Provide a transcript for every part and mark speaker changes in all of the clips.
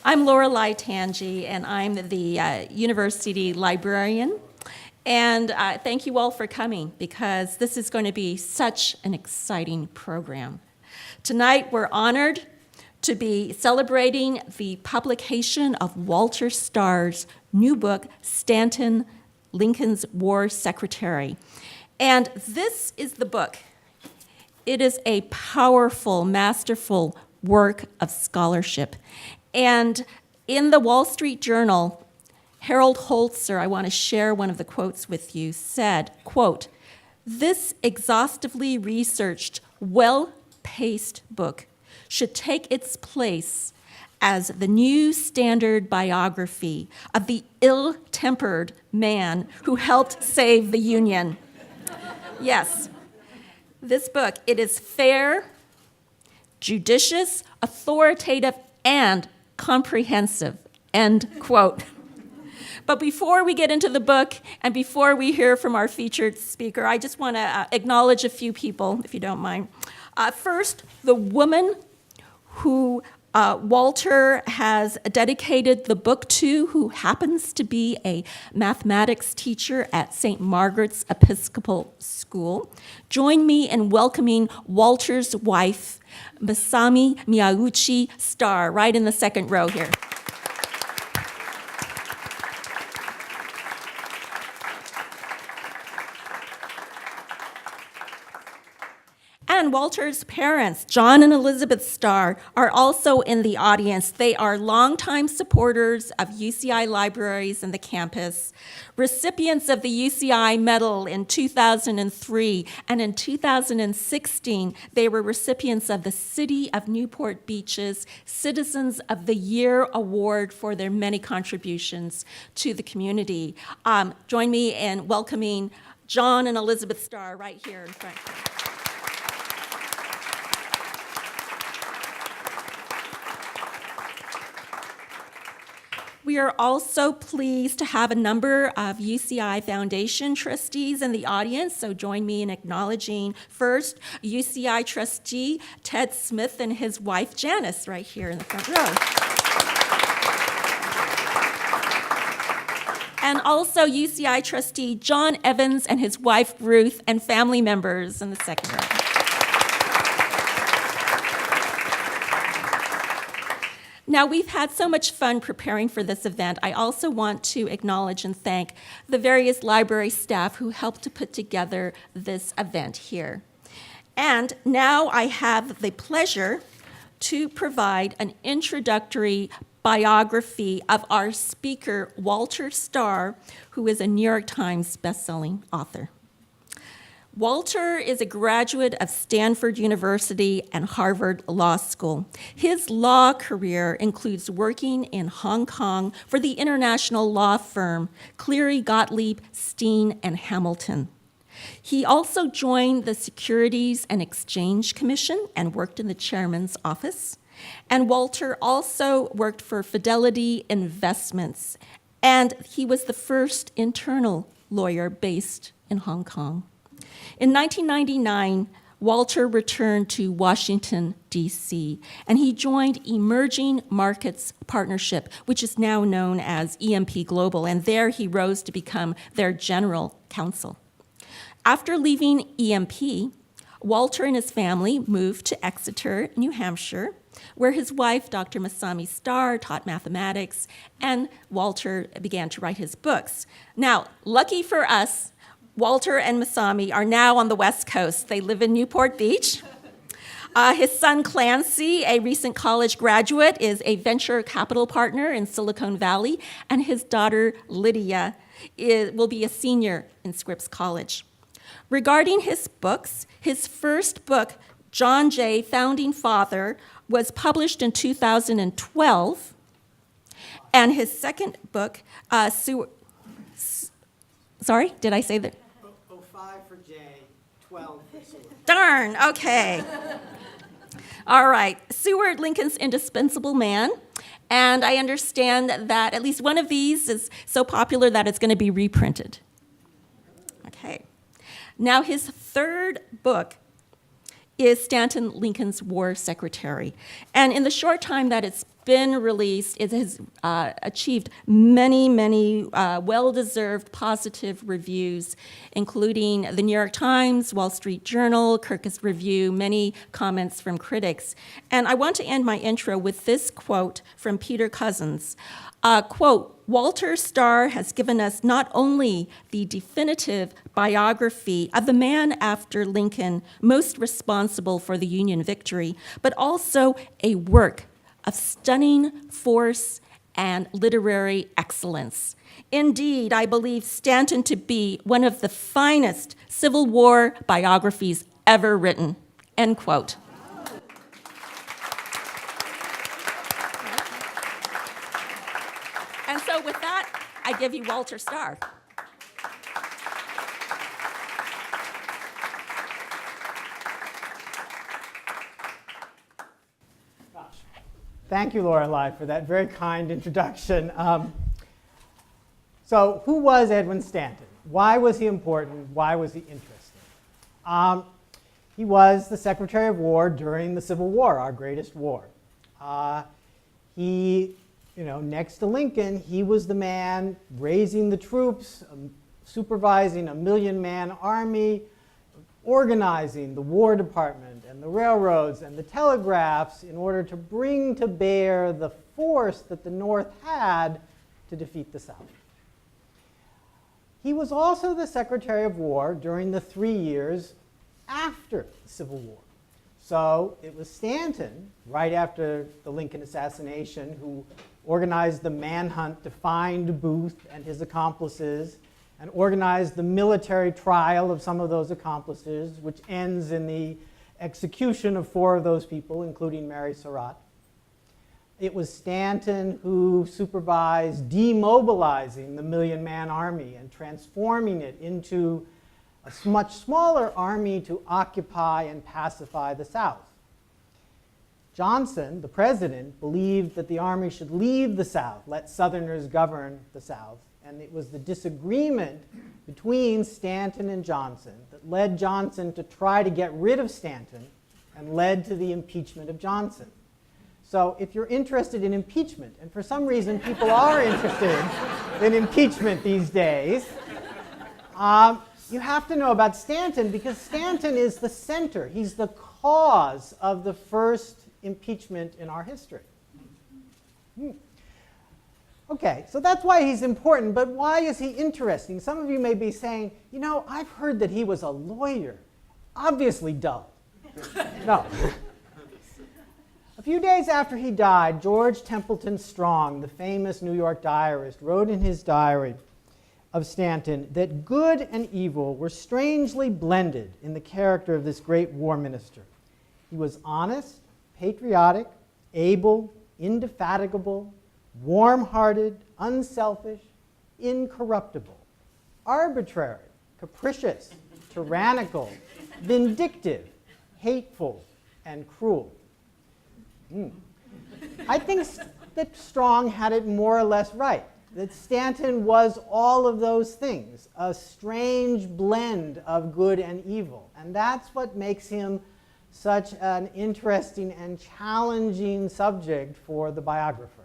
Speaker 1: I'm Lorelei Tanji, and I'm the university librarian. And thank you all for coming, because this is going to be such an exciting program. Tonight, we're honored to be celebrating the publication of Walter Stahr's new book, Stanton, Lincoln's War Secretary. And this is the book. It is a powerful, masterful work of scholarship. And in the Wall Street Journal, Harold Holzer, I want to share one of the quotes with you, said, quote, "This exhaustively researched, well-paced book should take its place as the new standard biography of the ill-tempered man who helped save the Union." Yes, this book, it is fair, judicious, authoritative, and comprehensive, end quote. But before we get into the book and before we hear from our featured speaker, I just want to acknowledge a few people, if you don't mind. First, the woman who Walter has dedicated the book to, who happens to be a mathematics teacher at St. Margaret's Episcopal School. Join me in welcoming Walter's wife, Masami Miyauchi Stahr, right in the second row here. And Walter's parents, John and Elizabeth Stahr, are also in the audience. They are longtime supporters of UCI libraries and the campus, recipients of the UCI Medal in 2003, and in 2016, they were recipients of the City of Newport Beach's Citizens of the Year Award for their many contributions to the community. Join me in welcoming John and Elizabeth Stahr right here in front. We are also pleased to have a number of UCI Foundation trustees in the audience, so join me in acknowledging first UCI trustee Ted Smith and his wife Janice right here in the front row. And also UCI trustee John Evans and his wife Ruth and family members in the second row. Now, we've had so much fun preparing for this event. I also want to acknowledge and thank the various library staff who helped to put together this event here. And now I have the pleasure to provide an introductory biography of our speaker, Walter Stahr, who is a New York Times bestselling author. Walter is a graduate of Stanford University and Harvard Law School. His law career includes working in Hong Kong for the international law firm Cleary, Gottlieb, Steen, and Hamilton. He also joined the Securities and Exchange Commission and worked in the chairman's office. And Walter also worked for Fidelity Investments, and he was the first internal lawyer based in Hong Kong. In 1999, Walter returned to Washington, D.C., and he joined Emerging Markets Partnership, which is now known as EMP Global, and there he rose to become their general counsel. After leaving EMP, Walter and his family moved to Exeter, New Hampshire, where his wife, Dr. Masami Stahr, taught mathematics, and Walter began to write his books. Now, lucky for us, Walter and Masami are now on the West Coast. They live in Newport Beach. His son Clancy, a recent college graduate, is a venture capital partner in Silicon Valley, and his daughter Lydia will be a senior in Scripps College. Regarding his books, his first book, John Jay, Founding Father, was published in 2012, and his second book, sorry, did I say that?
Speaker 2: 05 for Jay, 12 for Seward.
Speaker 1: Darn, okay. All right, Seward, Lincoln's indispensable man, and I understand that at least one of these is so popular that it's going to be reprinted. Okay. Now, his third book is Stanton, Lincoln's War Secretary. And in the short time that it's been released. It has achieved many, many well-deserved positive reviews, including the New York Times, Wall Street Journal, Kirkus Review, many comments from critics. And I want to end my intro with this quote from Peter Cousins. Quote, Walter Stahr has given us not only the definitive biography of the man after Lincoln most responsible for the Union victory, but also a work of stunning force and literary excellence. Indeed, I believe Stanton to be one of the finest Civil War biographies ever written, end quote. And so with that, I give you Walter Stahr.
Speaker 2: Thank you, Lorelei, for that very kind introduction. So who was Edwin Stanton? Why was he important? Why was he interesting? He was the Secretary of War during the Civil War, our greatest war. Next to Lincoln, he was the man raising the troops, supervising a 1 million-man army, organizing the War Department and the railroads and the telegraphs in order to bring to bear the force that the North had to defeat the South. He was also the Secretary of War during the 3 years after the Civil War. So it was Stanton, right after the Lincoln assassination, who organized the manhunt to find Booth and his accomplices, and organized the military trial of some of those accomplices, which ends in the execution of 4 of those people, including Mary Surratt. It was Stanton who supervised demobilizing the 1 million-man army and transforming it into a much smaller army to occupy and pacify the South. Johnson, the president, believed that the army should leave the South, let Southerners govern the South. And it was the disagreement between Stanton and Johnson that led Johnson to try to get rid of Stanton and led to the impeachment of Johnson. So if you're interested in impeachment, and for some reason people are interested in impeachment these days, you have to know about Stanton, because Stanton is the center. He's the cause of the first impeachment in our history. Okay, so that's why he's important, but why is he interesting? Some of you may be saying, I've heard that he was a lawyer. Obviously dull. No. A few days after he died, George Templeton Strong, the famous New York diarist, wrote in his diary of Stanton that good and evil were strangely blended in the character of this great war minister. He was honest, patriotic, able, indefatigable, warm-hearted, unselfish, incorruptible, arbitrary, capricious, tyrannical, vindictive, hateful, and cruel. I think that Strong had it more or less right, that Stanton was all of those things, a strange blend of good and evil. And that's what makes him such an interesting and challenging subject for the biographer.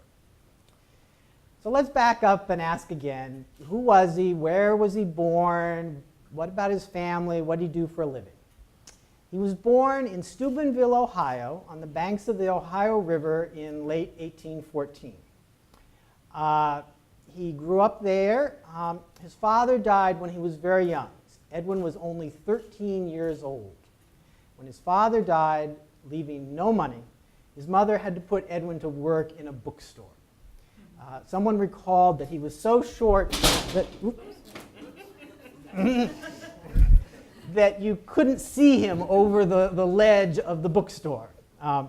Speaker 2: So let's back up and ask again, who was he? Where was he born? What about his family? What did he do for a living? He was born in Steubenville, Ohio, on the banks of the Ohio River in late 1814. He grew up there. His father died when he was very young. Edwin was only 13 years old. When his father died, leaving no money, his mother had to put Edwin to work in a bookstore. Someone recalled that he was so short that, that you couldn't see him over the ledge of the bookstore. There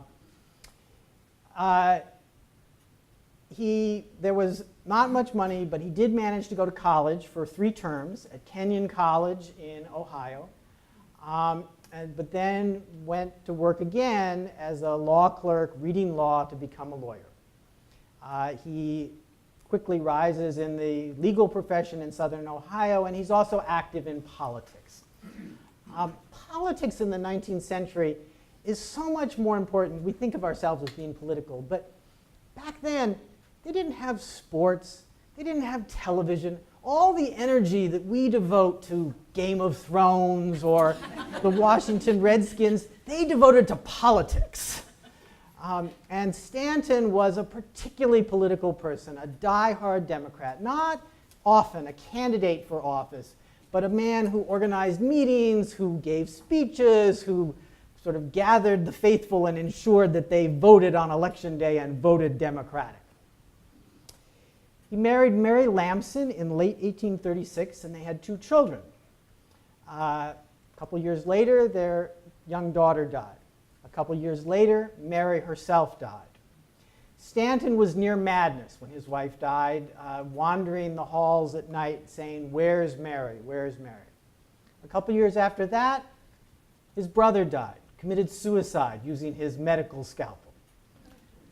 Speaker 2: was not much money, but he did manage to go to college for 3 terms at Kenyon College in Ohio, but then went to work again as a law clerk, reading law to become a lawyer. He quickly rises in the legal profession in Southern Ohio, and he's also active in politics. Politics in the 19th century is so much more important. We think of ourselves as being political, but back then, they didn't have sports, they didn't have television. All the energy that we devote to Game of Thrones or the Washington Redskins, they devoted to politics. And Stanton was a particularly political person, a die-hard Democrat, not often a candidate for office, but a man who organized meetings, who gave speeches, who sort of gathered the faithful and ensured that they voted on election day and voted Democratic. He married Mary Lamson in late 1836, and they had 2 children. A couple years later, their young daughter died. A couple years later, Mary herself died. Stanton was near madness when his wife died, wandering the halls at night saying, "Where's Mary? Where's Mary?" A couple years after that, his brother died, committed suicide using his medical scalpel.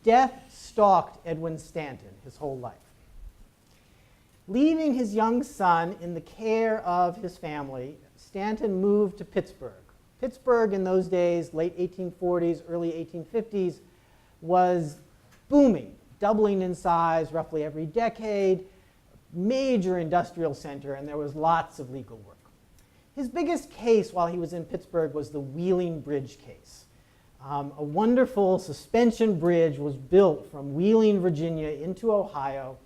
Speaker 2: Death stalked Edwin Stanton his whole life. Leaving his young son in the care of his family, Stanton moved to Pittsburgh. Pittsburgh in those days, late 1840s, early 1850s, was booming, doubling in size roughly every decade, major industrial center, and there was lots of legal work. His biggest case while he was in Pittsburgh was the Wheeling Bridge case. A wonderful suspension bridge was built from Wheeling, Virginia into Ohio,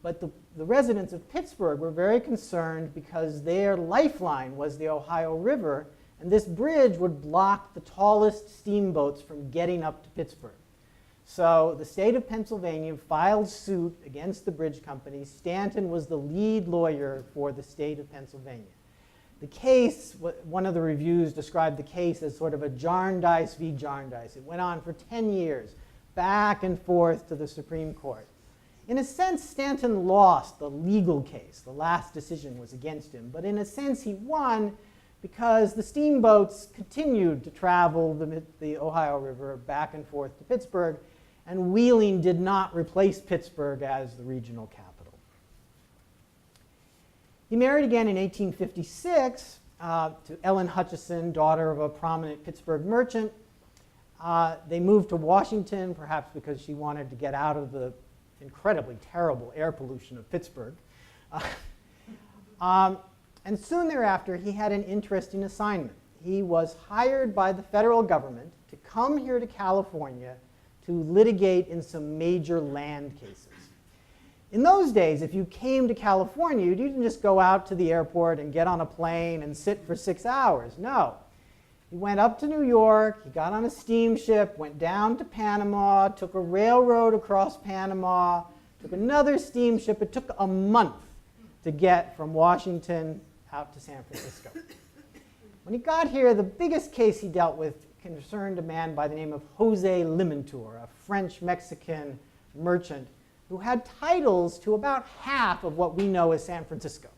Speaker 2: but the residents of Pittsburgh were very concerned because their lifeline was the Ohio River, and this bridge would block the tallest steamboats from getting up to Pittsburgh. So the state of Pennsylvania filed suit against the bridge company. Stanton was the lead lawyer for the state of Pennsylvania. The case, one of the reviews described the case as sort of a Jarndyce v. Jarndyce. It went on for 10 years, back and forth to the Supreme Court. In a sense, Stanton lost the legal case. The last decision was against him. But in a sense, he won because the steamboats continued to travel the Ohio River back and forth to Pittsburgh, and Wheeling did not replace Pittsburgh as the regional capital. He married again in 1856 to Ellen Hutchison, daughter of a prominent Pittsburgh merchant. They moved to Washington, perhaps because she wanted to get out of the incredibly terrible air pollution of Pittsburgh. And soon thereafter, he had an interesting assignment. He was hired by the federal government to come here to California to litigate in some major land cases. In those days, if you came to California, you didn't just go out to the airport and get on a plane and sit for 6 hours. No. He went up to New York, he got on a steamship, went down to Panama, took a railroad across Panama, took another steamship. It took a month to get from Washington out to San Francisco. When he got here, the biggest case he dealt with concerned a man by the name of Jose Limantour, a French-Mexican merchant who had titles to about half of what we know as San Francisco.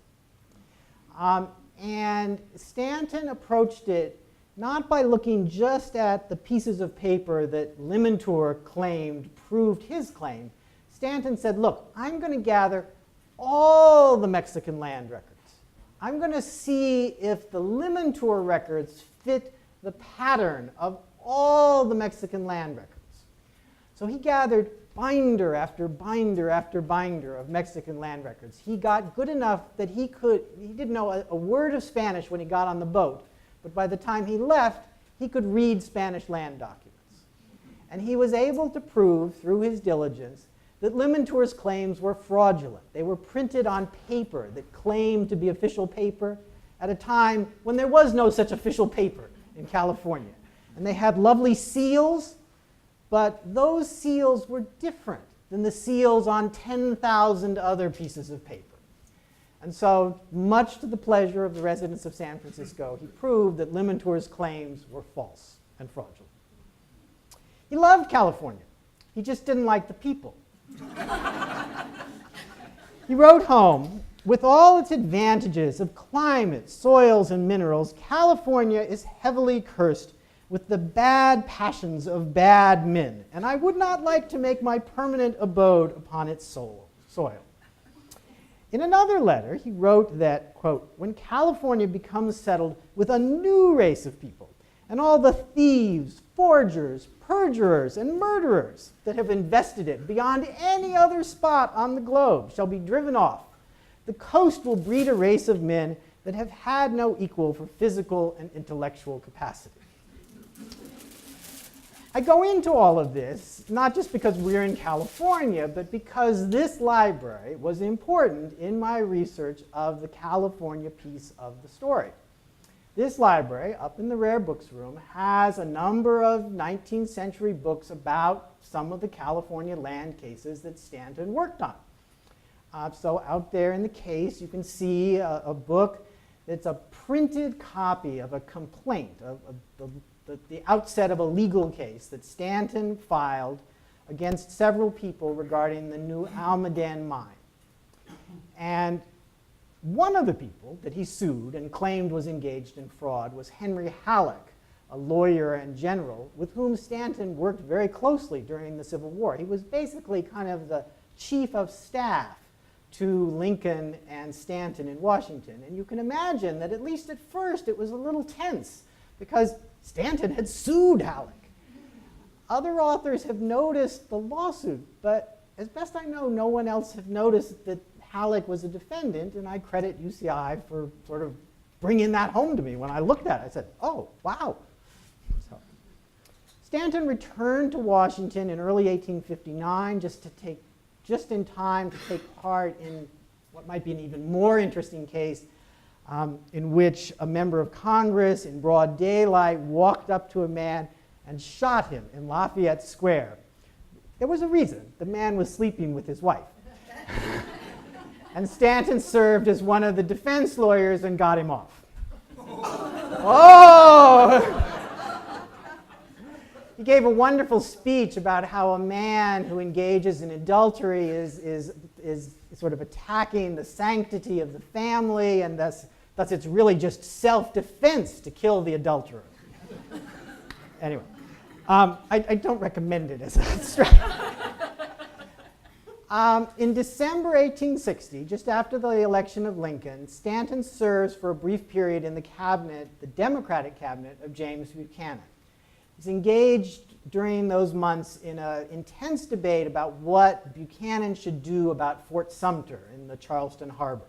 Speaker 2: And Stanton approached it not by looking just at the pieces of paper that Limantour claimed proved his claim. Stanton said, look, I'm going to gather all the Mexican land records. I'm going to see if the Limantour records fit the pattern of all the Mexican land records. So he gathered binder after binder after binder of Mexican land records. He got good enough that he didn't know a word of Spanish when he got on the boat, but by the time he left, he could read Spanish land documents. And he was able to prove through his diligence that Limantour's claims were fraudulent. They were printed on paper that claimed to be official paper at a time when there was no such official paper in California. And they had lovely seals, but those seals were different than the seals on 10,000 other pieces of paper. And so, much to the pleasure of the residents of San Francisco, he proved that Limantour's claims were false and fraudulent. He loved California. He just didn't like the people. He wrote home, with all its advantages of climate, soils, and minerals, California is heavily cursed with the bad passions of bad men, and I would not like to make my permanent abode upon its soil. In another letter, he wrote that, quote, when California becomes settled with a new race of people, and all the thieves, forgers, perjurers and murderers that have invested it beyond any other spot on the globe shall be driven off. The coast will breed a race of men that have had no equal for physical and intellectual capacity. I go into all of this not just because we're in California, but because this library was important in my research of the California piece of the story. This library, up in the rare books room, has a number of 19th century books about some of the California land cases that Stanton worked on. So out there in the case, you can see a book that's a printed copy of a complaint, of the outset of a legal case that Stanton filed against several people regarding the new Almaden mine. And one of the people that he sued and claimed was engaged in fraud was Henry Halleck, a lawyer and general with whom Stanton worked very closely during the Civil War. He was basically kind of the chief of staff to Lincoln and Stanton in Washington. And you can imagine that at least at first it was a little tense because Stanton had sued Halleck. Other authors have noticed the lawsuit, but as best I know, no one else had noticed that Halleck was a defendant, and I credit UCI for sort of bringing that home to me. When I looked at it, I said, oh, wow. So, Stanton returned to Washington in early 1859 just in time to take part in what might be an even more interesting case in which a member of Congress in broad daylight walked up to a man and shot him in Lafayette Square. There was a reason. The man was sleeping with his wife. And Stanton served as one of the defense lawyers and got him off. Oh! He gave a wonderful speech about how a man who engages in adultery is sort of attacking the sanctity of the family, and thus it's really just self-defense to kill the adulterer. Anyway, I don't recommend it as a strategy. In December 1860, just after the election of Lincoln, Stanton serves for a brief period in the cabinet, the Democratic cabinet of James Buchanan. He's engaged during those months in an intense debate about what Buchanan should do about Fort Sumter in the Charleston Harbor.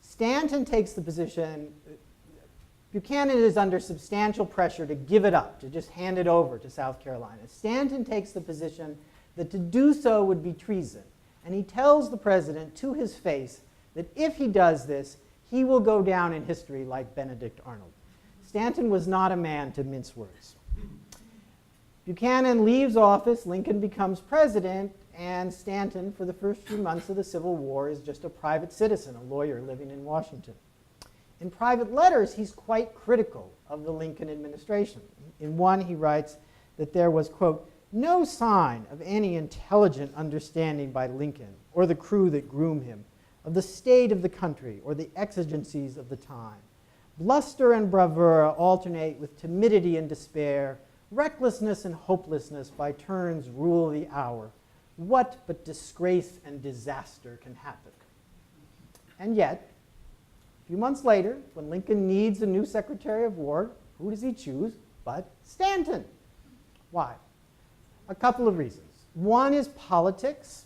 Speaker 2: Stanton takes the position, Buchanan is under substantial pressure to give it up, to just hand it over to South Carolina. Stanton takes the position that to do so would be treason. And he tells the president to his face that if he does this, he will go down in history like Benedict Arnold. Stanton was not a man to mince words. Buchanan leaves office, Lincoln becomes president, and Stanton, for the first few months of the Civil War, is just a private citizen, a lawyer living in Washington. In private letters, he's quite critical of the Lincoln administration. In one, he writes that there was, quote, no sign of any intelligent understanding by Lincoln or the crew that groomed him of the state of the country or the exigencies of the time. Bluster and bravura alternate with timidity and despair. Recklessness and hopelessness by turns rule the hour. What but disgrace and disaster can happen? And yet, a few months later, when Lincoln needs a new Secretary of War, who does he choose but Stanton? Why? A couple of reasons. One is politics.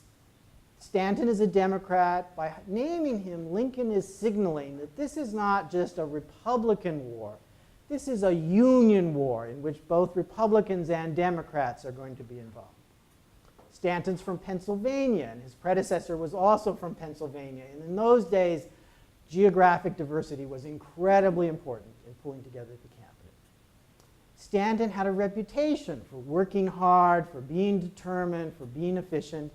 Speaker 2: Stanton is a Democrat. By naming him, Lincoln is signaling that this is not just a Republican war. This is a union war in which both Republicans and Democrats are going to be involved. Stanton's from Pennsylvania, and his predecessor was also from Pennsylvania. And in those days, geographic diversity was incredibly important in pulling together the cabinet. Stanton had a reputation for working hard, for being determined, for being efficient.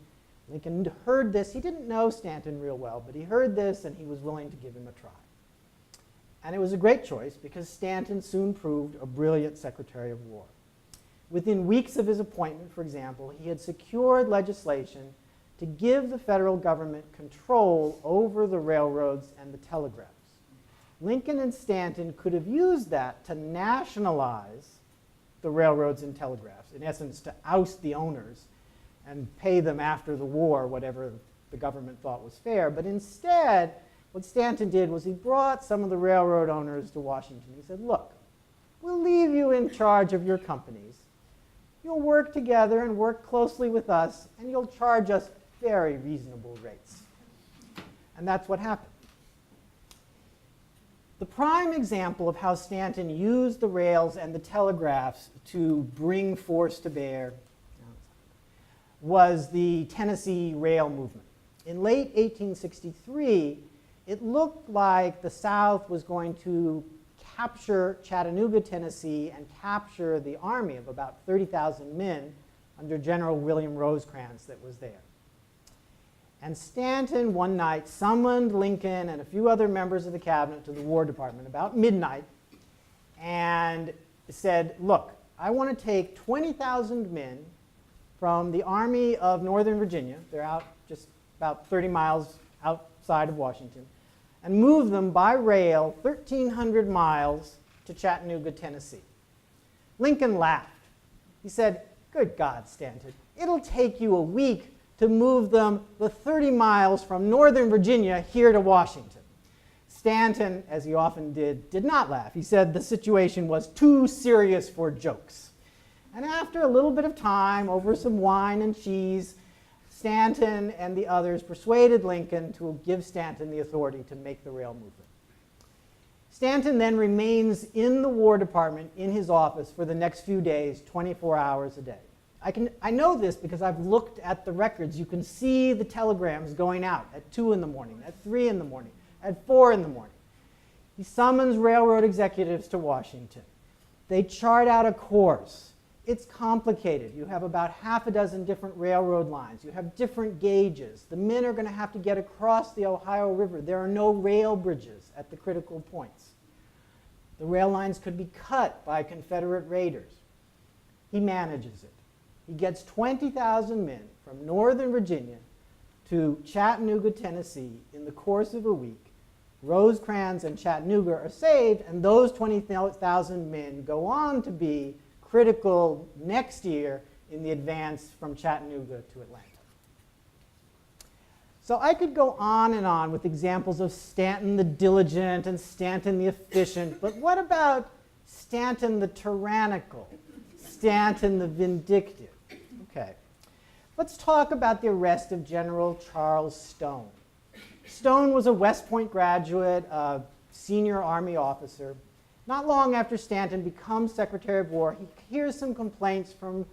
Speaker 2: Lincoln heard this. He didn't know Stanton real well, but he heard this and he was willing to give him a try. And it was a great choice because Stanton soon proved a brilliant Secretary of War. Within weeks of his appointment, for example, he had secured legislation to give the federal government control over the railroads and the telegraphs. Lincoln and Stanton could have used that to nationalize the railroads and telegraphs, in essence, to oust the owners and pay them after the war whatever the government thought was fair. But instead, what Stanton did was he brought some of the railroad owners to Washington. He said, look, we'll leave you in charge of your companies, you'll work together and work closely with us, and you'll charge us very reasonable rates. And that's what happened. The prime example of how Stanton used the rails and the telegraphs to bring force to bear was the Tennessee rail movement. In late 1863, it looked like the South was going to capture Chattanooga, Tennessee, and capture the army of about 30,000 men under General William Rosecrans that was there. And Stanton one night summoned Lincoln and a few other members of the cabinet to the War Department about midnight and said, look, I want to take 20,000 men from the Army of Northern Virginia, they're out just about 30 miles outside of Washington, and move them by rail 1,300 miles to Chattanooga, Tennessee. Lincoln laughed. He said, good God, Stanton, it'll take you a week to move them the 30 miles from Northern Virginia here to Washington. Stanton, as he often did not laugh. He said the situation was too serious for jokes. And after a little bit of time, over some wine and cheese, Stanton and the others persuaded Lincoln to give Stanton the authority to make the rail movement. Stanton then remains in the War Department in his office for the next few days, 24 hours a day. I know this because I've looked at the records. You can see the telegrams going out at 2 in the morning, at 3 in the morning, at 4 in the morning. He summons railroad executives to Washington. They chart out a course. It's complicated. You have about half a dozen different railroad lines. You have different gauges. The men are going to have to get across the Ohio River. There are no rail bridges at the critical points. The rail lines could be cut by Confederate raiders. He manages it. He gets 20,000 men from Northern Virginia to Chattanooga, Tennessee in the course of a week. Rosecrans and Chattanooga are saved, and those 20,000 men go on to be critical next year in the advance from Chattanooga to Atlanta. So I could go on and on with examples of Stanton the diligent and Stanton the efficient, but what about Stanton the tyrannical, Stanton the vindictive? Okay, let's talk about the arrest of General Charles Stone. Stone was a West Point graduate, a senior Army officer. Not long after Stanton becomes Secretary of War, he hears some complaints from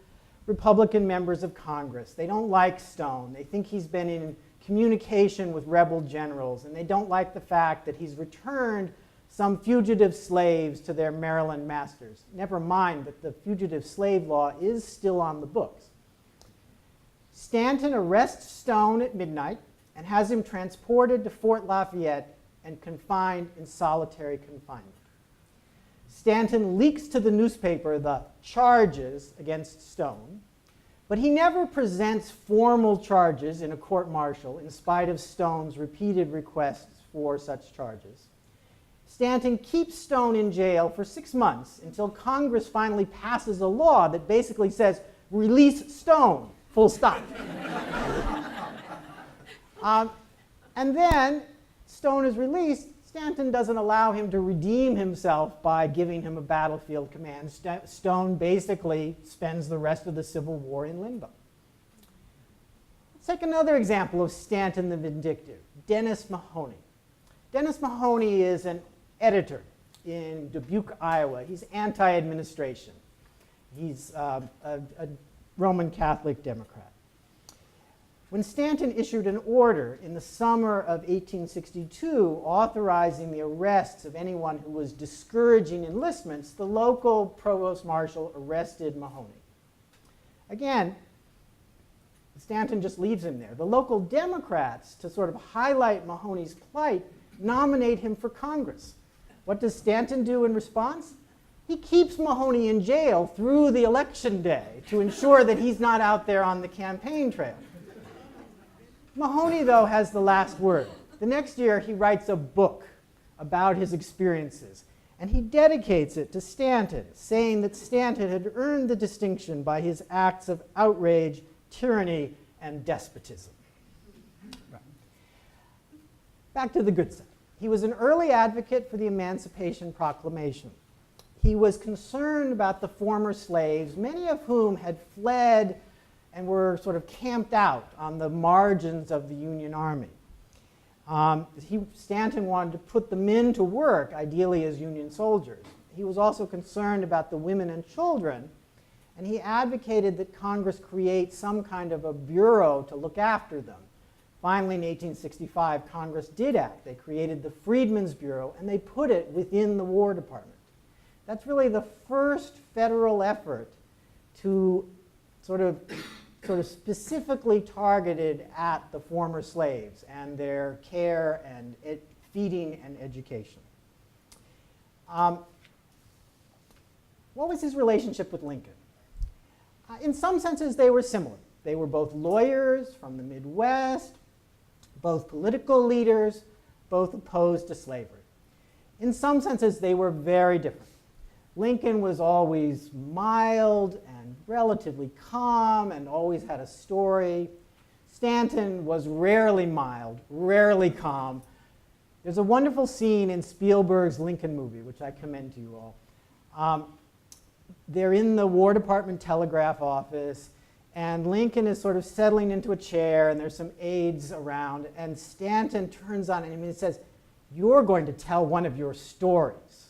Speaker 2: Republican members of Congress. They don't like Stone. They think he's been in communication with rebel generals, and they don't like the fact that he's returned some fugitive slaves to their Maryland masters. Never mind that the fugitive slave law is still on the books. Stanton arrests Stone at midnight and has him transported to Fort Lafayette and confined in solitary confinement. Stanton leaks to the newspaper the charges against Stone, but he never presents formal charges in a court-martial in spite of Stone's repeated requests for such charges. Stanton keeps Stone in jail for 6 months until Congress finally passes a law that basically says, release Stone, full stop. And then Stone is released. Stanton doesn't allow him to redeem himself by giving him a battlefield command. Stone basically spends the rest of the Civil War in limbo. Let's take another example of Stanton the vindictive, Dennis Mahoney. Dennis Mahoney is an editor in Dubuque, Iowa. He's anti-administration. He's a Roman Catholic Democrat. When Stanton issued an order in the summer of 1862 authorizing the arrests of anyone who was discouraging enlistments, the local provost marshal arrested Mahoney. Again, Stanton just leaves him there. The local Democrats, to sort of highlight Mahoney's plight, nominate him for Congress. What does Stanton do in response? He keeps Mahoney in jail through the election day to ensure that he's not out there on the campaign trail. Mahoney, though, has the last word. The next year, he writes a book about his experiences, and he dedicates it to Stanton, saying that Stanton had earned the distinction by his acts of outrage, tyranny, and despotism. Right. Back to the good side. He was an early advocate for the Emancipation Proclamation. he was concerned about the former slaves, many of whom had fled and were sort of camped out on the margins of the Union Army. Stanton wanted to put the men to work, ideally as Union soldiers. He was also concerned about the women and children, and he advocated that Congress create some kind of a bureau to look after them. Finally, in 1865, Congress did act. They created the Freedmen's Bureau, and they put it within the War Department. That's really the first federal effort to sort of specifically targeted at the former slaves and their care and feeding and education. What was his relationship with Lincoln? In some senses, they were similar. They were both lawyers from the Midwest, both political leaders, both opposed to slavery. In some senses, they were very different. Lincoln was always mild and relatively calm and always had a story. Stanton was rarely mild, rarely calm. There's a wonderful scene in Spielberg's Lincoln movie, which I commend to you all. They're in the War Department telegraph office, and Lincoln is sort of settling into a chair, and there's some aides around, and Stanton turns on him and says, "You're going to tell one of your stories."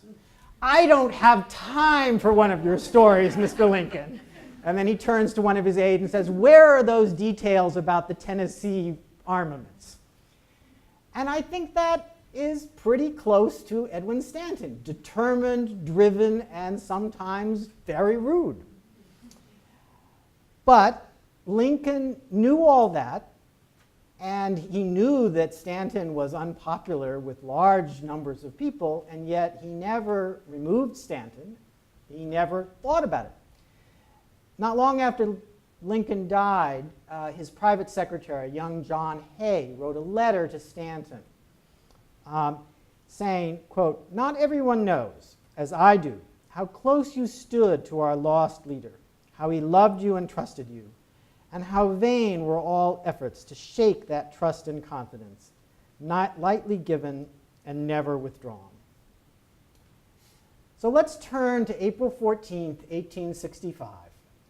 Speaker 2: "I don't have time for one of your stories, Mr. Lincoln." And then he turns to one of his aides and says, "Where are those details about the Tennessee armaments?" And I think that is pretty close to Edwin Stanton, determined, driven, and sometimes very rude. But Lincoln knew all that, and he knew that Stanton was unpopular with large numbers of people, and yet he never removed Stanton. He never thought about it. Not long after Lincoln died, his private secretary, young John Hay, wrote a letter to Stanton saying, quote, "Not everyone knows, as I do, how close you stood to our lost leader, how he loved you and trusted you, and how vain were all efforts to shake that trust and confidence, not lightly given and never withdrawn." So let's turn to April 14th, 1865.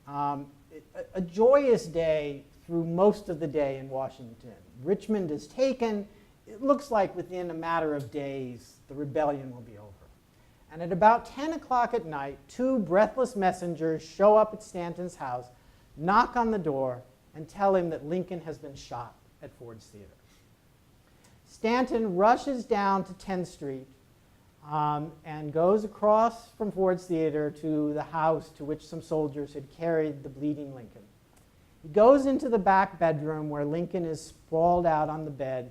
Speaker 2: A joyous day through most of the day in Washington. Richmond is taken. It looks like within a matter of days, the rebellion will be over. And at about 10 o'clock at night, two breathless messengers show up at Stanton's house, knock on the door, and tell him that Lincoln has been shot at Ford's Theater. Stanton rushes down to 10th Street and goes across from Ford's Theater to the house to which some soldiers had carried the bleeding Lincoln. He goes into the back bedroom where Lincoln is sprawled out on the bed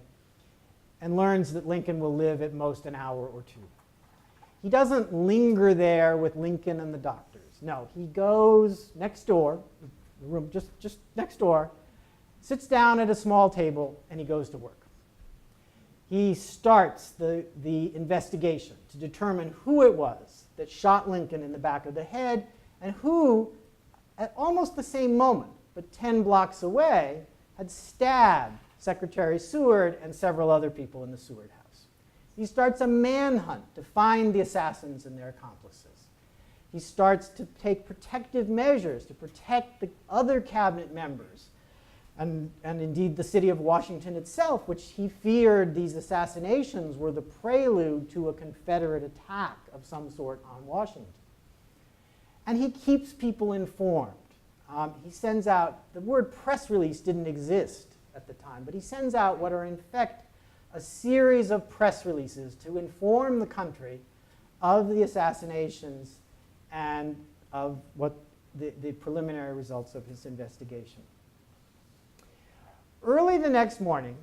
Speaker 2: and learns that Lincoln will live at most an hour or two. He doesn't linger there with Lincoln and the doctors. No, he goes next door, the room just next door, sits down at a small table, and he goes to work. He starts the investigation to determine who it was that shot Lincoln in the back of the head and who, at almost the same moment, but 10 blocks away, had stabbed Secretary Seward and several other people in the Seward house. He starts a manhunt to find the assassins and their accomplices. He starts to take protective measures to protect the other cabinet members and indeed the city of Washington itself, which he feared these assassinations were the prelude to a Confederate attack of some sort on Washington. And he keeps people informed. He sends out, the word press release didn't exist at the time, but he sends out what are in fact a series of press releases to inform the country of the assassinations and of what the preliminary results of his investigation. Early the next morning,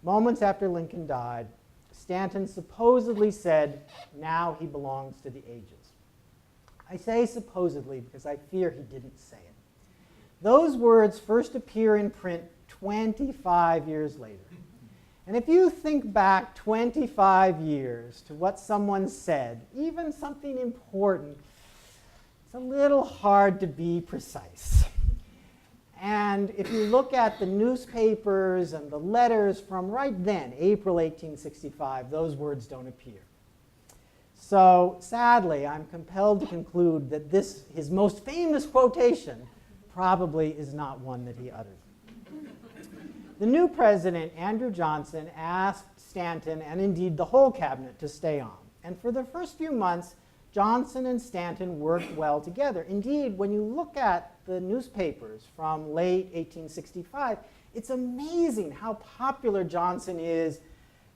Speaker 2: moments after Lincoln died, Stanton supposedly said, "Now he belongs to the ages." I say supposedly because I fear he didn't say it. Those words first appear in print 25 years later. And if you think back 25 years to what someone said, even something important, it's a little hard to be precise. And if you look at the newspapers and the letters from right then, April 1865, those words don't appear. So sadly, I'm compelled to conclude that this, his most famous quotation, probably is not one that he uttered. The new president, Andrew Johnson, asked Stanton, and indeed the whole cabinet, to stay on. And for the first few months, Johnson and Stanton worked well together. Indeed, when you look at the newspapers from late 1865, it's amazing how popular Johnson is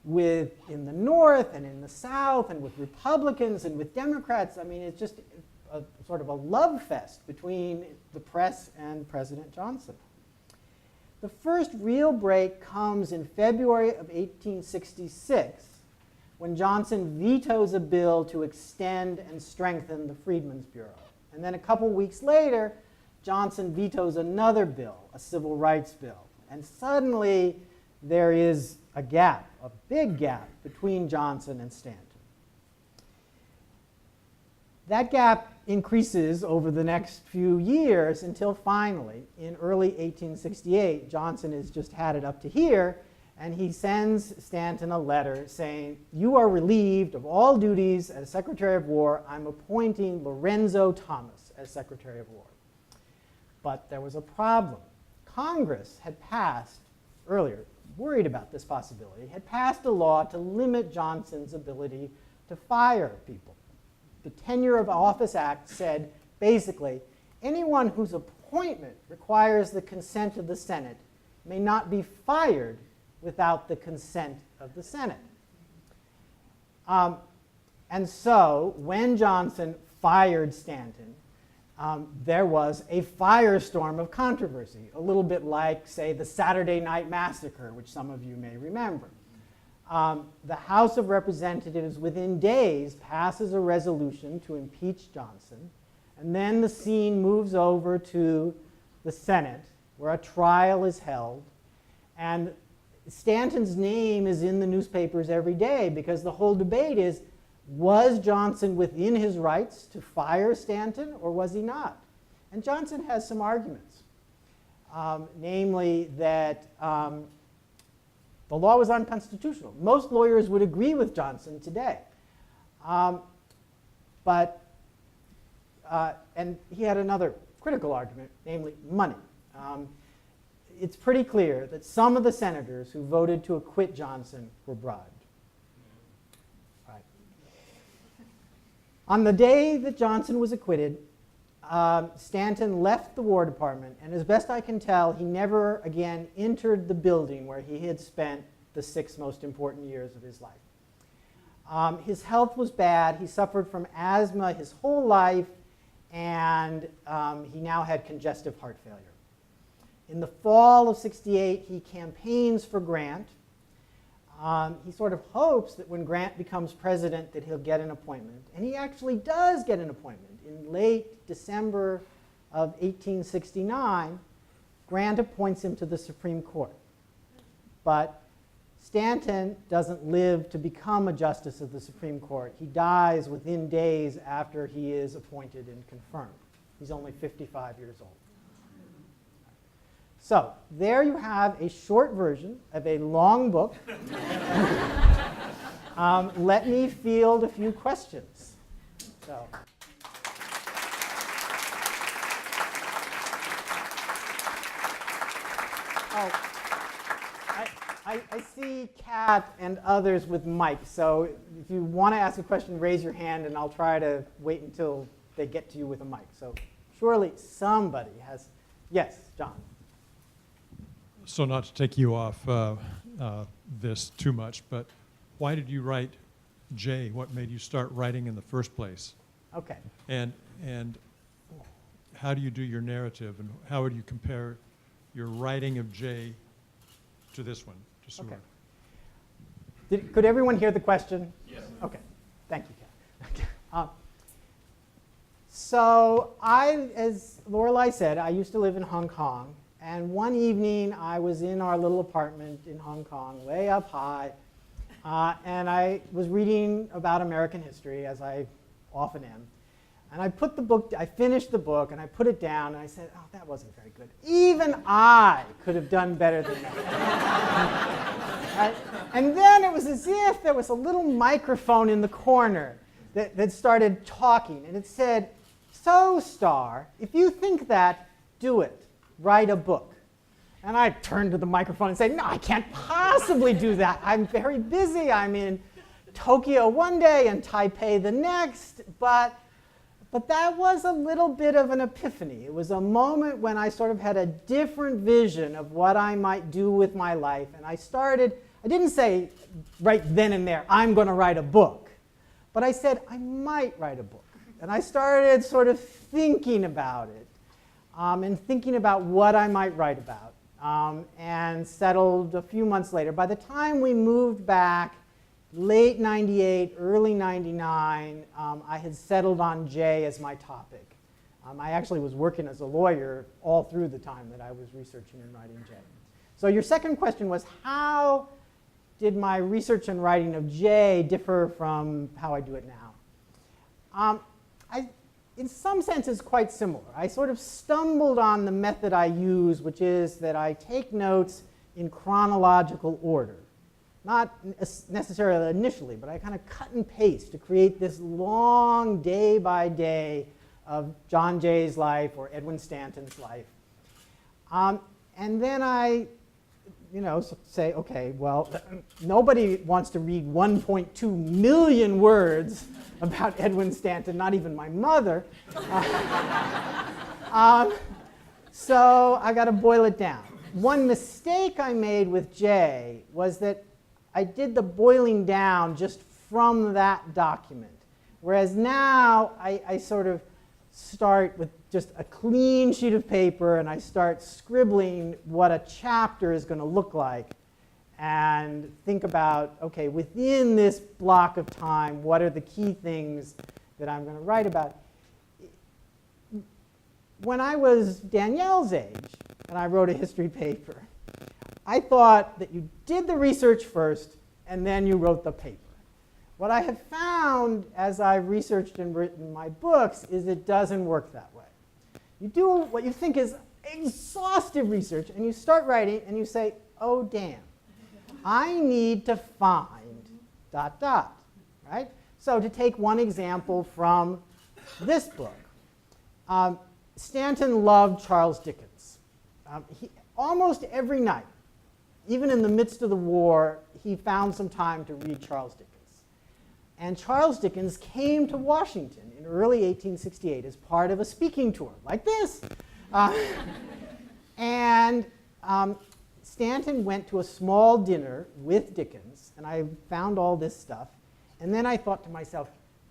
Speaker 2: in the North and in the South and with Republicans and with Democrats. I mean, it's just a sort of a love fest between the press and President Johnson. The first real break comes in February of 1866, when Johnson vetoes a bill to extend and strengthen the Freedmen's Bureau. And then a couple weeks later, Johnson vetoes another bill, a civil rights bill. And suddenly, there is a gap, a big gap, between Johnson and Stanton. That gap increases over the next few years until finally, in early 1868, Johnson has just had it up to here, and he sends Stanton a letter saying, "You are relieved of all duties as Secretary of War. I'm appointing Lorenzo Thomas as Secretary of War." But there was a problem. Congress had passed, earlier, worried about this possibility, had passed a law to limit Johnson's ability to fire people. The Tenure of Office Act said, basically, anyone whose appointment requires the consent of the Senate may not be fired without the consent of the Senate. And so, when Johnson fired Stanton, there was a firestorm of controversy, a little bit like, say, the Saturday Night Massacre, which some of you may remember. The House of Representatives, within days, passes a resolution to impeach Johnson, and then the scene moves over to the Senate, where a trial is held, and Stanton's name is in the newspapers every day, because the whole debate is, was Johnson within his rights to fire Stanton, or was he not? And Johnson has some arguments, namely that the law was unconstitutional. Most lawyers would agree with Johnson today. And he had another critical argument, namely money. It's pretty clear that some of the senators who voted to acquit Johnson were bribed. Right. On the day that Johnson was acquitted, Stanton left the War Department, and as best I can tell, he never again entered the building where he had spent the 6 most important years of his life. His health was bad. He suffered from asthma his whole life, and he now had congestive heart failure. In the fall of '68, he campaigns for Grant. He sort of hopes that when Grant becomes president that he'll get an appointment. And he actually does get an appointment. In late December of 1869, Grant appoints him to the Supreme Court. But Stanton doesn't live to become a justice of the Supreme Court. He dies within days after he is appointed and confirmed. He's only 55 years old. So there you have a short version of a long book. Let me field a few questions. So. Oh, I see Kat and others with mics. So if you want to ask a question, raise your hand, and I'll try to wait until they get to you with a mic. So surely somebody has. Yes, John.
Speaker 3: So not to take you off this too much, but why did you write J? What made you start writing in the first place?
Speaker 2: Okay.
Speaker 3: And how do you do your narrative, and how would you compare your writing of J to this one? Just
Speaker 2: Okay.
Speaker 3: sort
Speaker 2: Could everyone hear the question?
Speaker 3: Yes.
Speaker 2: Okay. Thank you, Kat. So as Lorelei said, I used to live in Hong Kong. And one evening, I was in our little apartment in Hong Kong, way up high, and I was reading about American history, as I often am. And I finished the book, and I put it down, and I said, oh, that wasn't very good. Even I could have done better than that. And then it was as if there was a little microphone in the corner that started talking, and it said, "So, Stahr, if you think that, do it. Write a book." And I turned to the microphone and said, "No, I can't possibly do that. I'm very busy. I'm in Tokyo one day and Taipei the next." But that was a little bit of an epiphany. It was a moment when I sort of had a different vision of what I might do with my life. And I didn't say right then and there, I'm going to write a book. But I said, I might write a book. And I started sort of thinking about it and thinking about what I might write about, and settled a few months later. By the time we moved back, late 98, early 99, I had settled on J as my topic. I actually was working as a lawyer all through the time that I was researching and writing J. So your second question was, how did my research and writing of J differ from how I do it now? In some sense, it's quite similar. I sort of stumbled on the method I use, which is that I take notes in chronological order. Not necessarily initially, but I kind of cut and paste to create this long day by day of John Jay's life or Edwin Stanton's life. And then I say, okay, well, nobody wants to read 1.2 million words about Edwin Stanton, not even my mother. So I got to boil it down. One mistake I made with Jay was that I did the boiling down just from that document. Whereas now I sort of start with just a clean sheet of paper and I start scribbling what a chapter is going to look like and think about, okay, within this block of time, what are the key things that I'm going to write about? When I was Danielle's age and I wrote a history paper, I thought that you did the research first and then you wrote the paper. What I have found as I've researched and written my books is it doesn't work that way. You do what you think is exhaustive research and you start writing and you say, oh damn, I need to find ... right? So to take one example from this book, Stanton loved Charles Dickens. Almost every night, even in the midst of the war, he found some time to read Charles Dickens. And Charles Dickens came to Washington in early 1868 as part of a speaking tour, like this. Stanton went to a small dinner with Dickens, and I found all this stuff. And then I thought to myself,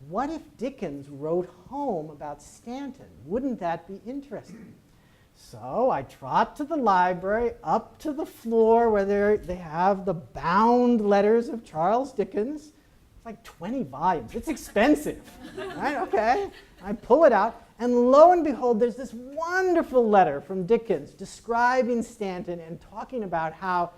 Speaker 2: what if Dickens wrote home about Stanton? Wouldn't that be interesting? So I trot to the library, up to the floor where they have the bound letters of Charles Dickens. It's like 20 volumes. It's expensive, right? Okay. I pull it out, and lo and behold, there's this wonderful letter from Dickens describing Stanton and talking about how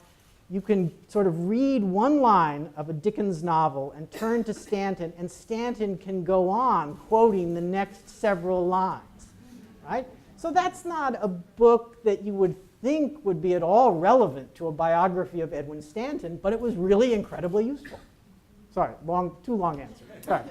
Speaker 2: you can sort of read one line of a Dickens novel and turn to Stanton, and Stanton can go on quoting the next several lines, right? So that's not a book that you would think would be at all relevant to a biography of Edwin Stanton, but it was really incredibly useful. Sorry, too long answer. Sorry.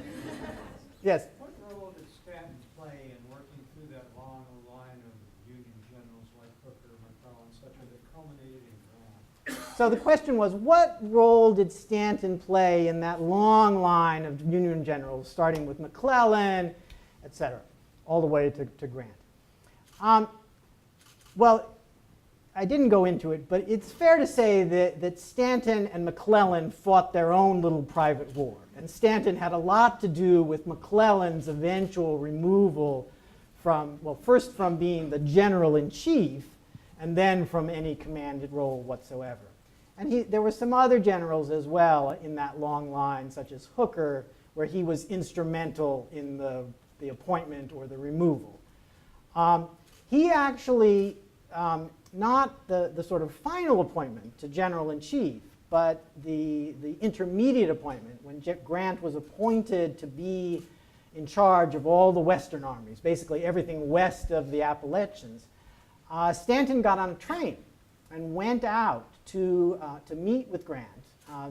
Speaker 2: Yes?
Speaker 4: What role did Stanton play in working through that long line of Union generals like Hooker, McClellan, such that culminated in Grant?
Speaker 2: So the question was, what role did Stanton play in that long line of Union generals, starting with McClellan, et cetera, all the way to Grant? Well, I didn't go into it, but it's fair to say that Stanton and McClellan fought their own little private war. And Stanton had a lot to do with McClellan's eventual removal from, well, first from being the general-in-chief, and then from any commanded role whatsoever. And there were some other generals as well in that long line, such as Hooker, where he was instrumental in the appointment or the removal. He actually, not the sort of final appointment to general-in-chief, but the intermediate appointment when Grant was appointed to be in charge of all the Western armies, basically everything west of the Appalachians. Stanton got on a train and went out to meet with Grant.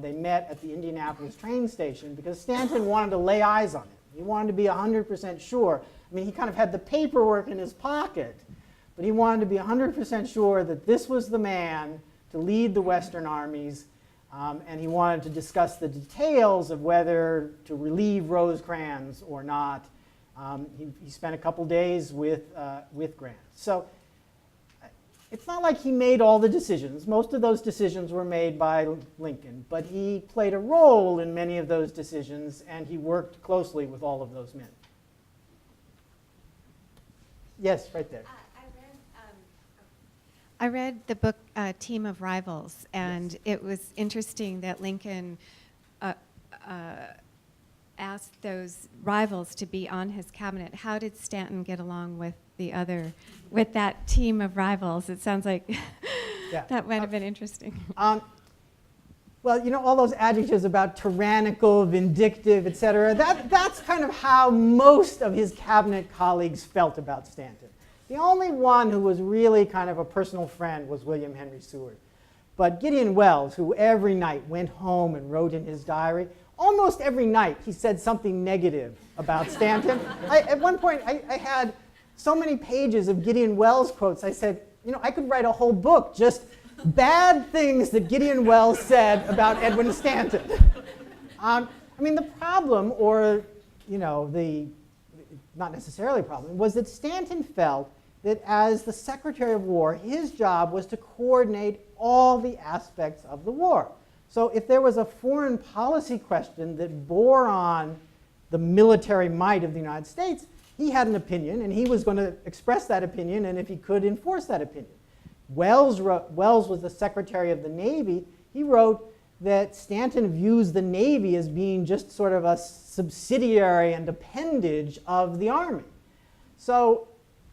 Speaker 2: They met at the Indianapolis train station because Stanton wanted to lay eyes on it. He wanted to be 100% sure. I mean, he kind of had the paperwork in his pocket, but he wanted to be 100% sure that this was the man to lead the Western armies, and he wanted to discuss the details of whether to relieve Rosecrans or not. He spent a couple days with Grant. So it's not like he made all the decisions. Most of those decisions were made by Lincoln, but he played a role in many of those decisions, and he worked closely with all of those men. Yes, right there.
Speaker 5: I read the book Team of Rivals, and it was interesting that Lincoln asked those rivals to be on his cabinet. How did Stanton get along with that team of rivals? It sounds like
Speaker 2: Yeah.
Speaker 5: that might have been interesting.
Speaker 2: Well, you know, all those adjectives about tyrannical, vindictive, et cetera, that's kind of how most of his cabinet colleagues felt about Stanton. The only one who was really kind of a personal friend was William Henry Seward. But Gideon Welles, who every night went home and wrote in his diary, almost every night he said something negative about Stanton. At one point, I had so many pages of Gideon Welles quotes, I said, you know, I could write a whole book just bad things that Gideon Welles said about Edwin Stanton. I mean, the problem, or, you know, not necessarily a problem, was that Stanton felt that as the Secretary of War, his job was to coordinate all the aspects of the war. So if there was a foreign policy question that bore on the military might of the United States, he had an opinion, and he was going to express that opinion, and if he could, enforce that opinion. Welles was the Secretary of the Navy. He wrote that Stanton views the Navy as being just sort of a subsidiary and appendage of the Army. So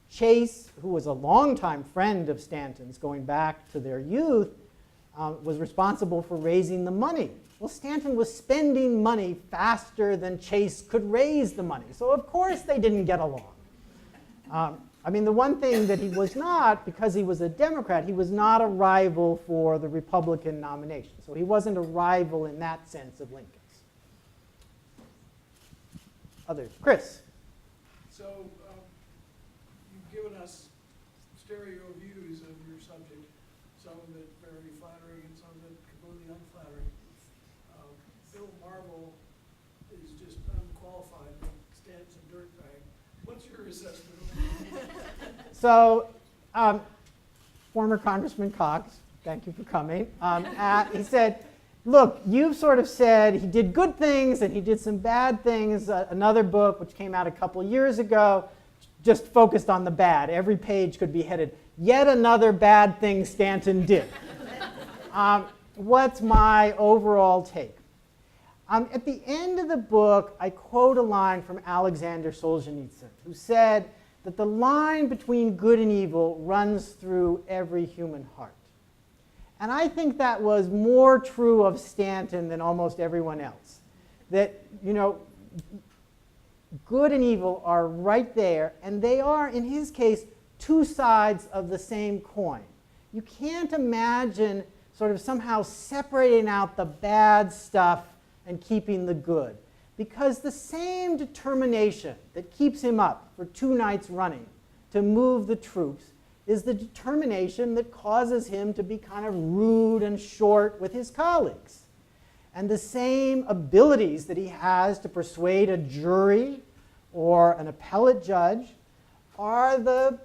Speaker 2: Chase, who was a longtime friend of Stanton's going back to their youth, was responsible for raising the money. Well, Stanton was spending money faster than Chase could raise the money. So of course they didn't get along. I mean, the one thing that he was not, because he was a Democrat, he was not a rival for the Republican nomination. So he wasn't a rival in that sense of Lincoln's. Others. Chris.
Speaker 6: So you've given us stereo views of your subject, some of it very flattering and some of it completely unflattering. Bill Marvel is just unqualified, stands a dirtbag. What's your assessment of him?
Speaker 2: So, former Congressman Cox, thank you for coming, he said, look, you've sort of said he did good things and he did some bad things. Another book, which came out a couple years ago, just focused on the bad. Every page could be headed, yet another bad thing Stanton did. What's my overall take? At the end of the book, I quote a line from Alexander Solzhenitsyn, who said that the line between good and evil runs through every human heart. And I think that was more true of Stanton than almost everyone else. That, you know, good and evil are right there, and they are, in his case, two sides of the same coin. You can't imagine sort of somehow separating out the bad stuff and keeping the good. Because the same determination that keeps him up for 2 nights running to move the troops is the determination that causes him to be kind of rude and short with his colleagues. And the same abilities that he has to persuade a jury or an appellate judge are the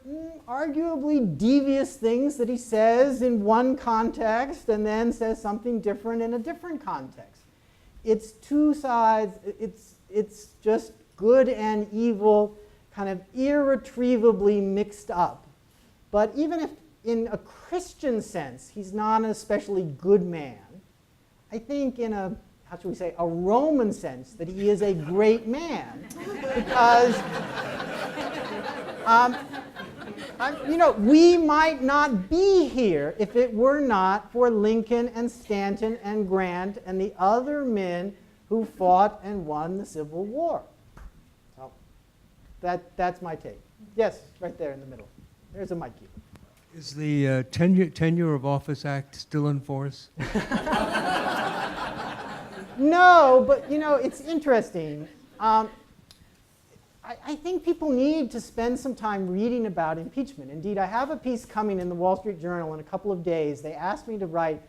Speaker 2: arguably devious things that he says in one context and then says something different in a different context. It's two sides, it's just good and evil kind of irretrievably mixed up. But even if in a Christian sense he's not an especially good man, I think in a, how should we say, a Roman sense that he is a great man. Because you know, we might not be here if it were not for Lincoln and Stanton and Grant and the other men who fought and won the Civil War. So that's my take. Yes, right there in the middle. There's a mic keeper.
Speaker 7: Is the Tenure of Office Act still in force?
Speaker 2: No, but you know, it's interesting. I think people need to spend some time reading about impeachment. Indeed, I have a piece coming in the Wall Street Journal in a couple of days. They asked me to write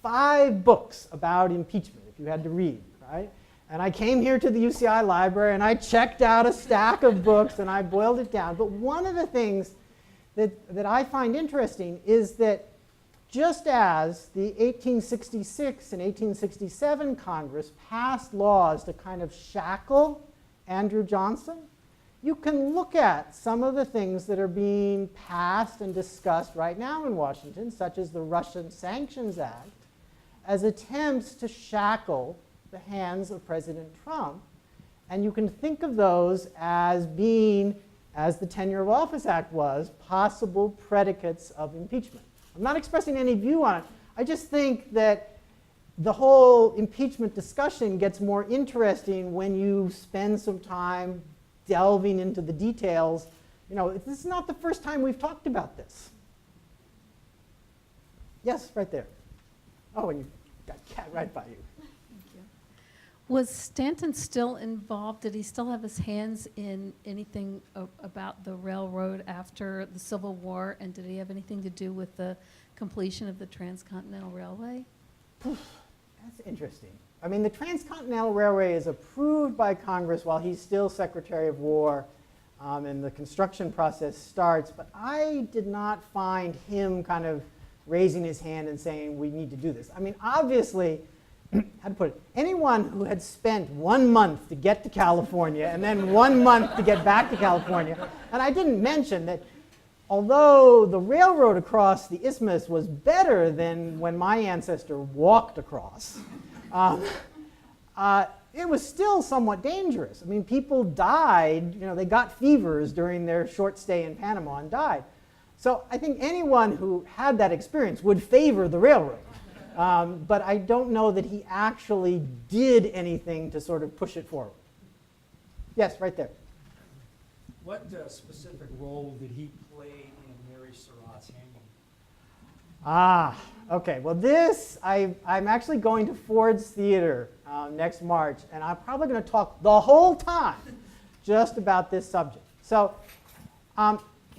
Speaker 2: 5 books about impeachment, if you had to read, right? And I came here to the UCI library and I checked out a stack of books and I boiled it down. But one of the things that I find interesting is that just as the 1866 and 1867 Congress passed laws to kind of shackle Andrew Johnson, you can look at some of the things that are being passed and discussed right now in Washington, such as the Russian Sanctions Act, as attempts to shackle the hands of President Trump. And you can think of those as being, as the Tenure of Office Act was, possible predicates of impeachment. I'm not expressing any view on it. I just think that the whole impeachment discussion gets more interesting when you spend some time delving into the details. You know, this is not the first time we've talked about this. Yes, right there. Oh, and you got a cat right by you.
Speaker 8: Was Stanton still involved? Did he still have his hands in anything about the railroad after the Civil War? And did he have anything to do with the completion of the Transcontinental Railway?
Speaker 2: That's interesting. I mean, the Transcontinental Railway is approved by Congress while he's still Secretary of War, and the construction process starts. But I did not find him kind of raising his hand and saying, we need to do this. I mean, obviously, how to put it, anyone who had spent 1 month to get to California and then 1 month to get back to California, and I didn't mention that although the railroad across the isthmus was better than when my ancestor walked across, it was still somewhat dangerous. I mean, people died, you know, they got fevers during their short stay in Panama and died. So I think anyone who had that experience would favor the railroad. But I don't know that he actually did anything to sort of push it forward. Yes, right there.
Speaker 9: What specific role did he play in Mary Surratt's hanging?
Speaker 2: Ah, okay. Well, this, I'm actually going to Ford's Theater next March, and I'm probably going to talk the whole time just about this subject. So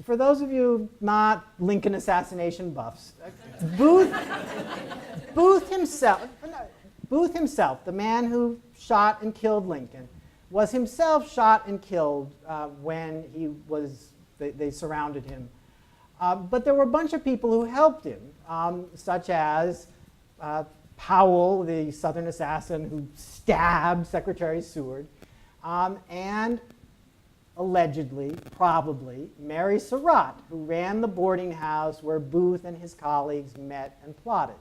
Speaker 2: for those of you not Lincoln assassination buffs, Booth himself, the man who shot and killed Lincoln, was himself shot and killed when they surrounded him. But there were a bunch of people who helped him, such as Powell, the Southern assassin who stabbed Secretary Seward, and allegedly, probably, Mary Surratt, who ran the boarding house where Booth and his colleagues met and plotted.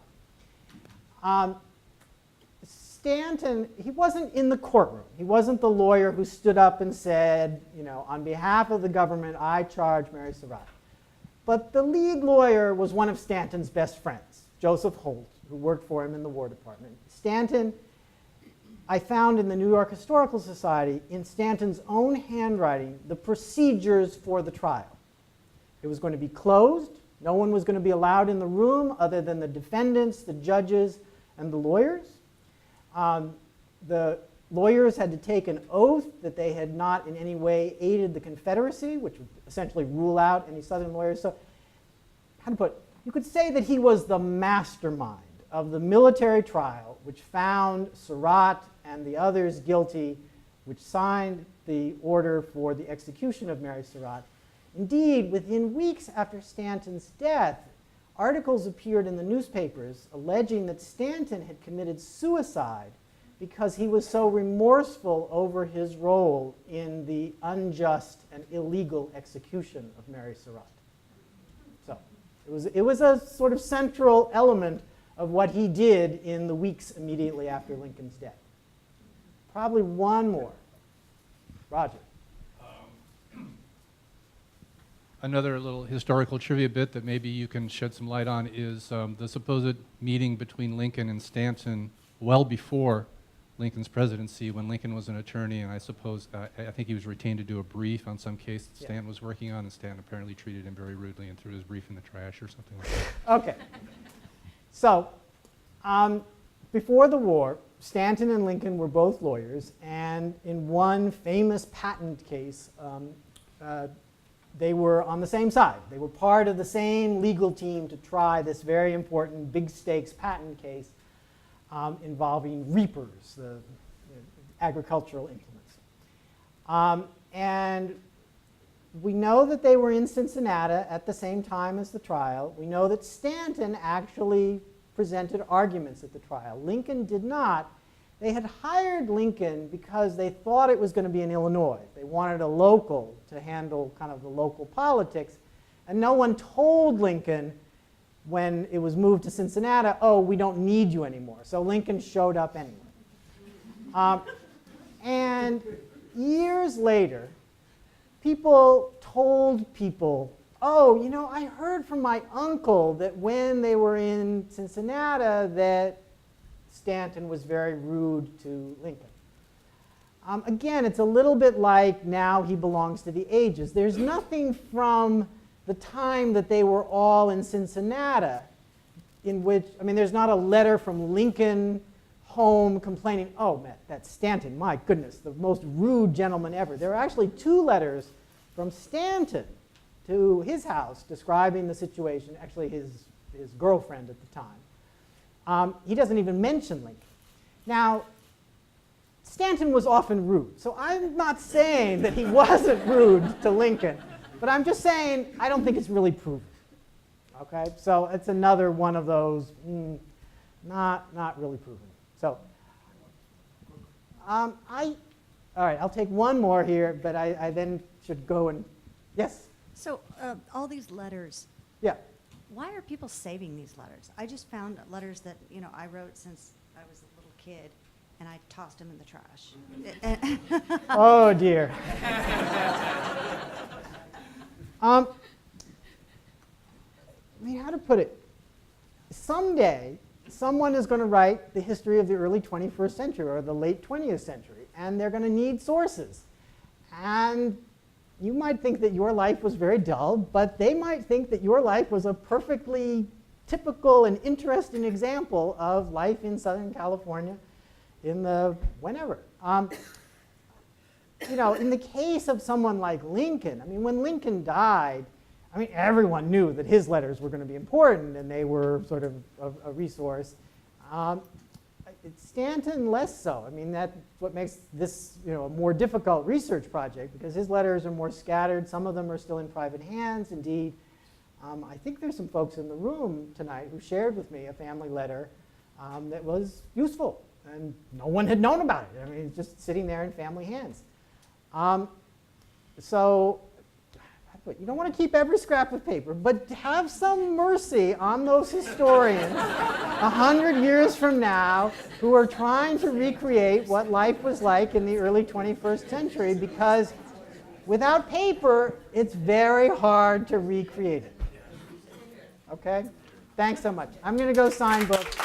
Speaker 2: Stanton, he wasn't in the courtroom. He wasn't the lawyer who stood up and said, you know, on behalf of the government, I charge Mary Surratt. But the lead lawyer was one of Stanton's best friends, Joseph Holt, who worked for him in the War Department. Stanton, I found in the New York Historical Society, in Stanton's own handwriting, the procedures for the trial. It was going to be closed. No one was going to be allowed in the room other than the defendants, the judges, and the lawyers. The lawyers had to take an oath that they had not in any way aided the Confederacy, which would essentially rule out any Southern lawyers. So, how to put it? You could say that he was the mastermind of the military trial, which found Surratt and the others guilty, which signed the order for the execution of Mary Surratt. Indeed, within weeks after Stanton's death, articles appeared in the newspapers alleging that Stanton had committed suicide because he was so remorseful over his role in the unjust and illegal execution of Mary Surratt. So it was a sort of central element of what he did in the weeks immediately after Lincoln's death. Probably one more. Roger.
Speaker 10: Another little historical trivia bit that maybe you can shed some light on is the supposed meeting between Lincoln and Stanton well before Lincoln's presidency, when Lincoln was an attorney, and I suppose, I think he was retained to do a brief on some case that Stanton was working on, and Stanton apparently treated him very rudely and threw his brief in the trash or something like that.
Speaker 2: Okay. So, before the war, Stanton and Lincoln were both lawyers, and in one famous patent case, they were on the same side. They were part of the same legal team to try this very important big stakes patent case involving reapers, the agricultural implements. And we know that they were in Cincinnati at the same time as the trial. We know that Stanton actually presented arguments at the trial. Lincoln did not. They had hired Lincoln because they thought it was going to be in Illinois. They wanted a local to handle kind of the local politics. And no one told Lincoln when it was moved to Cincinnati, oh, we don't need you anymore. So Lincoln showed up anyway. And years later, people told people, oh, you know, I heard from my uncle that when they were in Cincinnati that Stanton was very rude to Lincoln. Again, it's a little bit like now he belongs to the ages. There's nothing from the time that they were all in Cincinnati in which, I mean, there's not a letter from Lincoln home complaining, oh, man, that's Stanton, my goodness, the most rude gentleman ever. There are actually 2 letters from Stanton to his house describing the situation, actually his girlfriend at the time. He doesn't even mention Lincoln. Now, Stanton was often rude, so I'm not saying that he wasn't rude to Lincoln, but I'm just saying I don't think it's really proven. Okay, so it's another one of those not really proven. So, all right, I'll take one more here, but I then should go and, yes?
Speaker 11: So all these letters,
Speaker 2: Yeah.
Speaker 11: why are people saving these letters? I just found letters that, you know, I wrote since I was a little kid, and I tossed them in the trash.
Speaker 2: Oh, dear. I mean, how to put it? Someday, someone is going to write the history of the early 21st century or the late 20th century, and they're going to need sources. And you might think that your life was very dull, but they might think that your life was a perfectly typical and interesting example of life in Southern California in the whenever. You know, in the case of someone like Lincoln, I mean, when Lincoln died, I mean, everyone knew that his letters were going to be important and they were sort of a resource. Stanton less so. I mean, that's what makes this, you know, a more difficult research project because his letters are more scattered. Some of them are still in private hands. Indeed, I think there's some folks in the room tonight who shared with me a family letter that was useful and no one had known about it. I mean, it's just sitting there in family hands. So you don't want to keep every scrap of paper, but have some mercy on those historians 100 years from now who are trying to recreate what life was like in the early 21st century, because without paper, it's very hard to recreate it. Okay? Thanks so much. I'm going to go sign books.